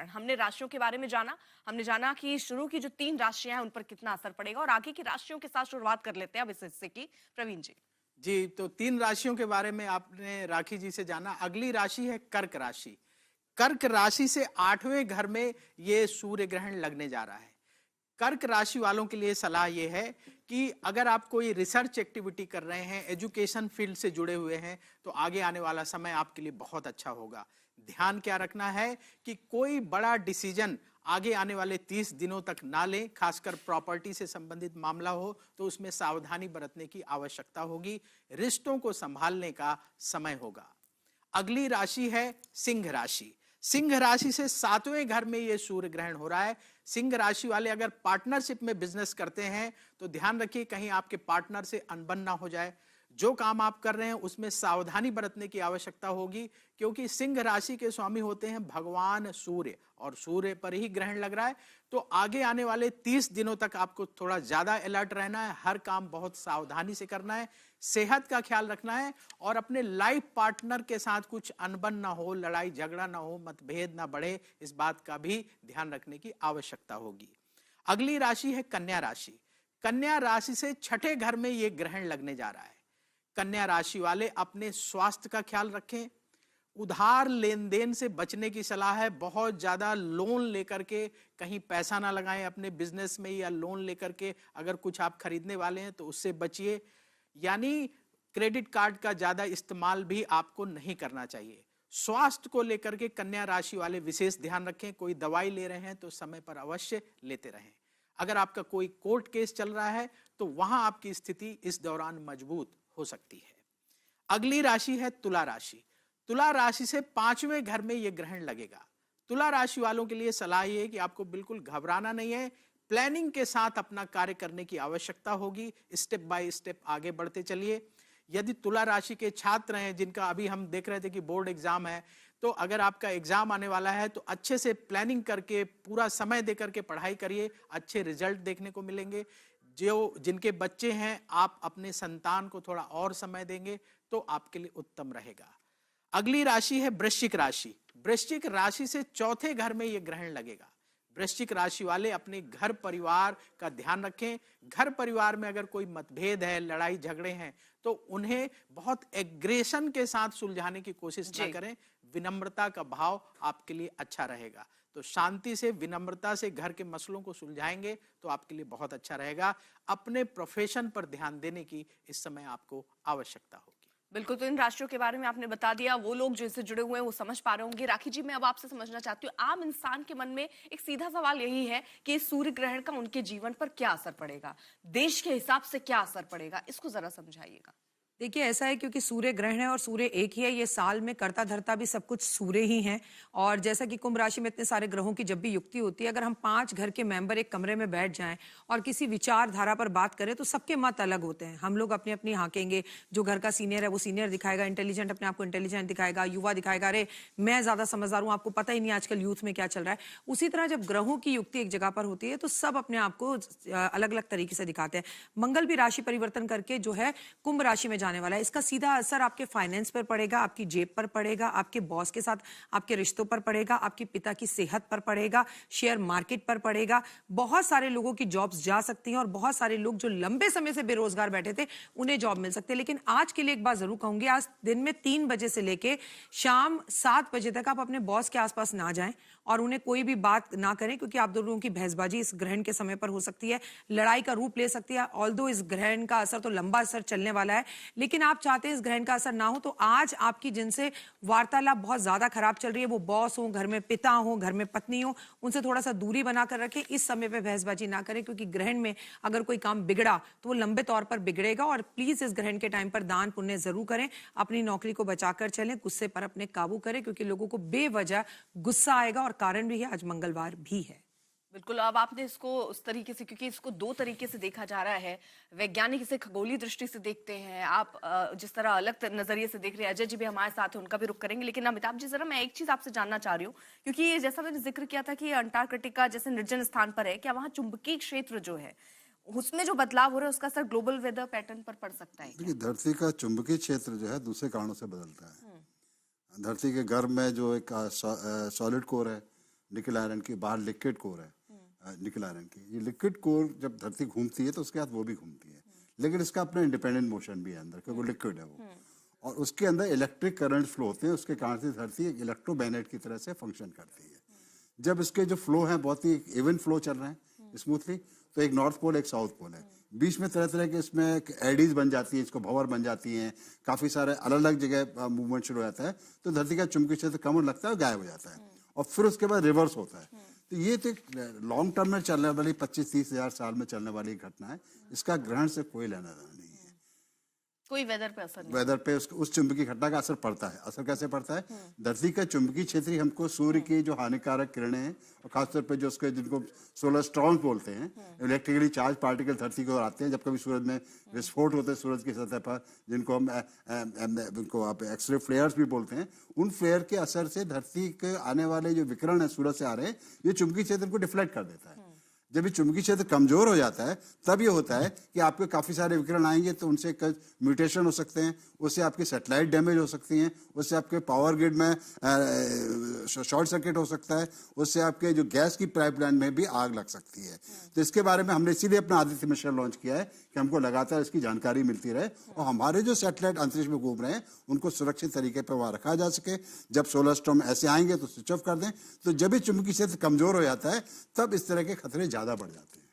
ग्रहण, हमने राशियों के बारे में जाना, हमने जाना कि शुरू की जो 3 राशियां हैं उन पर कितना असर पड़ेगा और आगे की राशियों के साथ शुरुआत कर लेते हैं अब इस हिस्से की। प्रवीण जी। जी, तो 3 राशियों के बारे में आपने राखी जी से जाना। अगली राशि है कर्क राशि। कर्क राशि से 8वें घर में ये सूर्य ग्रहण लगने जा रहा है। कर्क राशि वालों के लिए सलाह यह है कि अगर आप कोई रिसर्च एक्टिविटी कर रहे हैं, एजुकेशन फील्ड से जुड़े हुए हैं, तो आगे आने वाला समय आपके लिए बहुत अच्छा होगा। ध्यान क्या रखना है कि कोई बड़ा डिसीजन आगे आने वाले 30 दिनों तक ना लें, खासकर प्रॉपर्टी से संबंधित मामला हो तो उसमें सावधानी बरतने की आवश्यकता होगी। रिश्तों को संभालने का समय होगा। अगली राशि है सिंह राशि। सिंह राशि से 7वें घर में यह सूर्य ग्रहण हो रहा है। सिंह राशि वाले अगर पार्टनरशिप में बिजनेस करते हैं तो ध्यान रखिए कहीं आपके पार्टनर से अनबन ना हो जाए। जो काम आप कर रहे हैं उसमें सावधानी बरतने की आवश्यकता होगी, क्योंकि सिंह राशि के स्वामी होते हैं भगवान सूर्य और सूर्य पर ही ग्रहण लग रहा है। तो आगे आने वाले 30 दिनों तक आपको थोड़ा ज्यादा अलर्ट रहना है, हर काम बहुत सावधानी से करना है, सेहत का ख्याल रखना है और अपने लाइफ पार्टनर के साथ कुछ अनबन ना हो, लड़ाई झगड़ा ना हो, मतभेद ना बढ़े, इस बात का भी ध्यान रखने की आवश्यकता होगी। अगली राशि है कन्या राशि। कन्या राशि से 6ठे घर में यह ग्रहण लगने जा रहा है। कन्या राशि वाले अपने स्वास्थ्य का ख्याल रखें। उधार लेन देन से बचने की सलाह है। बहुत ज्यादा लोन लेकर के कहीं पैसा ना लगाएं अपने बिजनेस में, या लोन लेकर के अगर कुछ आप खरीदने वाले हैं तो उससे बचिए। यानी क्रेडिट कार्ड का ज्यादा इस्तेमाल भी आपको नहीं करना चाहिए। स्वास्थ्य को लेकर के कन्या राशि वाले विशेष ध्यान रखें। कोई दवाई ले रहे हैं तो समय पर अवश्य लेते रहें। अगर आपका कोई कोर्ट केस चल रहा है तो वहां आपकी स्थिति इस दौरान मजबूत हो सकती है। अगली राशि है तुला राशि। तुला राशि से 5वें घर में यह ग्रहण लगेगा। तुला राशि वालों के लिए सलाह यह है कि आपको बिल्कुल घबराना नहीं है, प्लानिंग के साथ अपना कार्य करने की आवश्यकता होगी। स्टेप बाय स्टेप आगे बढ़ते चलिए। यदि तुला राशि के छात्र हैं जिनका अभी हम देख रहे थे कि बोर्ड एग्जाम है, तो अगर आपका एग्जाम आने वाला है तो अच्छे से प्लानिंग करके पूरा समय देकर के पढ़ाई करिए, अच्छे रिजल्ट देखने को मिलेंगे। जो जिनके बच्चे हैं, आप अपने संतान को थोड़ा और समय देंगे तो आपके लिए उत्तम रहेगा। अगली राशि है वृश्चिक राशि। वृश्चिक राशि से 4थे घर में यह ग्रहण लगेगा। वृश्चिक राशि वाले अपने घर परिवार का ध्यान रखें। घर परिवार में अगर कोई मतभेद है, लड़ाई झगड़े हैं, तो उन्हें बहुत एग्रेशन के साथ सुलझाने की कोशिश ना करें। विनम्रता का भाव आपके लिए अच्छा रहेगा। तो शांति से, विनम्रता से घर के मसलों को सुलझाएंगे तो आपके लिए बहुत अच्छा रहेगा। अपने प्रोफेशन पर ध्यान देने की इस समय आपको आवश्यकता होगी। बिल्कुल, तो इन राशियों के बारे में आपने बता दिया। वो लोग जो इससे जुड़े हुए हैं वो समझ पा रहे होंगे। राखी जी, मैं अब आपसे समझना चाहती हूँ, आम इंसान के मन में एक सीधा सवाल यही है कि इस सूर्य ग्रहण का उनके जीवन पर क्या असर पड़ेगा, देश के हिसाब से क्या असर पड़ेगा, इसको जरा समझाइएगा। देखिए, ऐसा है क्योंकि सूर्य ग्रहण है और सूर्य एक ही है, ये साल में करता धरता भी सब कुछ सूर्य ही है। और जैसा कि कुंभ राशि में इतने सारे ग्रहों की जब भी युक्ति होती है, अगर हम 5 घर के मेंबर एक कमरे में बैठ जाएं और किसी विचारधारा पर बात करें तो सबके मत अलग होते हैं। हम लोग अपनी अपनी हाँकेंगे, जो घर का सीनियर है वो सीनियर दिखाएगा, इंटेलिजेंट अपने आप को इंटेलिजेंट दिखाएगा, युवा दिखाएगा अरे मैं ज्यादा समझदार हूँ, आपको पता ही नहीं आजकल यूथ में क्या चल रहा है। उसी तरह जब ग्रहों की युक्ति एक जगह पर होती है तो सब अपने आप को अलग अलग तरीके से दिखाते हैं। मंगल भी राशि परिवर्तन करके जो है कुंभ राशि में जाने वाला है। इसका सीधा असर आपके फाइनेंस पर पड़ेगा, आपकी जेब पर पड़ेगा, आपके बॉस के साथ आपके रिश्तों पर पड़ेगा, आपके पिता की सेहत पर पड़ेगा, शेयर मार्केट पर पड़ेगा। बहुत सारे लोगों की जॉब्स जा सकती हैं और बहुत सारे लोग जो लंबे समय से बेरोजगार बैठे थे उन्हें जॉब मिल सकती है। लेकिन आज के लिए एक बात जरूर कहूंगी, आज दिन में 3 बजे से लेके शाम 7 बजे तक आप अपने बॉस के आसपास ना जाएं और उन्हें कोई भी बात ना करें, क्योंकि आप दोनों की बहसबाजी इस ग्रहण के समय पर हो सकती है, लड़ाई का रूप ले सकती है। ऑल्दो इस ग्रहण का असर तो लंबा असर चलने वाला है, लेकिन आप चाहते हैं इस ग्रहण का असर ना हो, तो आज आपकी जिनसे वार्तालाप बहुत ज्यादा खराब चल रही है, वो बॉस हो, घर में पिता हो, घर में पत्नी हो, उनसे थोड़ा सा दूरी बनाकर रखें। इस समय पे बहसबाजी ना करें, क्योंकि ग्रहण में अगर कोई काम बिगड़ा तो वो लंबे तौर पर बिगड़ेगा। और प्लीज इस ग्रहण के टाइम पर दान पुण्य जरूर करें, अपनी नौकरी को बचाकर चलें, गुस्से पर अपने काबू करें, क्योंकि लोगों को बेवजह गुस्सा आएगा और कारण भी है, आज मंगलवार भी है। बिल्कुल, अब आपने इसको उस तरीके से, क्योंकि इसको 2 तरीके से देखा जा रहा है, वैज्ञानिक इसे खगोलीय दृष्टि से देखते हैं, आप जिस तरह अलग नजरिए से देख रहे हैं। अजय जी भी हमारे साथ हैं, उनका भी रुख करेंगे। लेकिन अमिताभ जी, जरा मैं एक चीज आपसे जानना चाह रही हूँ, क्योंकि जैसा मैंने जिक्र किया था कि अंटार्कटिका जैसे निर्जन स्थान पर है, क्या वहाँ चुंबकीय क्षेत्र जो है उसमें जो बदलाव हो रहा है उसका असर ग्लोबल वेदर पैटर्न पर पड़ सकता है? देखिए, धरती का चुंबकीय क्षेत्र जो है दूसरे कारणों से बदलता है। धरती के गर्भ में जो एक सॉलिड कोर है निकल आयरन की, बाहर लिक्विड कोर है निकल आयरन की। ये लिक्विड कोर जब धरती घूमती है तो उसके साथ वो भी घूमती है, लेकिन इसका अपना इंडिपेंडेंट मोशन भी है अंदर, क्योंकि लिक्विड है वो, और उसके अंदर इलेक्ट्रिक करंट फ्लो होते हैं, उसके कारण से धरती एक इलेक्ट्रोमैग्नेट की तरह से फंक्शन करती है। जब इसके जो फ्लो है बहुत ही इवन फ्लो चल रहे हैं स्मूथली, तो एक नॉर्थ पोल एक साउथ पोल है, बीच में तरह तरह के इसमें एडीज बन जाती है, इसको भंवर बन जाती हैं, काफी सारे अलग अलग जगह मूवमेंट शुरू हो जाता है, तो धरती का चुंबकीय क्षेत्र कम होने लगता है और गायब हो जाता है, और फिर उसके बाद रिवर्स होता है। तो ये तो एक लॉन्ग टर्म में चलने वाली 25-30 हजार साल में चलने वाली घटना है, इसका ग्रहण से कोई लेना देना नहीं है। कोई वेदर पे असर नहीं। वेदर पे उस चुंबकीय घटना का असर पड़ता है। असर कैसे पड़ता है? धरती का चुंबकीय क्षेत्र ही हमको सूर्य की जो हानिकारक किरणें हैं, और खासतौर पे जो उसके जिनको सोलर स्टॉर्म्स बोलते हैं, इलेक्ट्रिकली चार्ज पार्टिकल धरती को आते हैं जब कभी सूरज में विस्फोट होते हैं सूरज की सतह पर, जिनको हम उनको आप एक्सरे फ्लेयर्स भी बोलते हैं, उन फ्लेयर के असर से धरती के आने वाले जो विकिरण है सूरज से आ रहे हैं, ये चुंबकीय क्षेत्र को डिफ्लेक्ट कर देता है। जब ये चुंबकीय क्षेत्र कमजोर हो जाता है तब ये होता है कि आपके काफी सारे विकिरण आएंगे, तो उनसे म्यूटेशन हो सकते हैं, उससे आपकी सैटेलाइट डैमेज हो सकती हैं, उससे आपके पावर ग्रिड में शॉर्ट सर्किट हो सकता है, उससे आपके जो गैस की पाइपलाइन में भी आग लग सकती है। तो इसके बारे में हमने इसीलिए अपना आदित्य मिशन लॉन्च किया है कि हमको लगातार इसकी जानकारी मिलती रहे, और हमारे जो सैटेलाइट अंतरिक्ष में घूम रहे हैं उनको सुरक्षित तरीके पर वहां रखा जा सके। जब सोलर स्टॉर्म ऐसे आएंगे तो स्विच ऑफ कर दें। तो जब भी चुंबकीय क्षेत्र कमजोर हो जाता है तब इस तरह के खतरे ज्यादा बढ़ जाते हैं।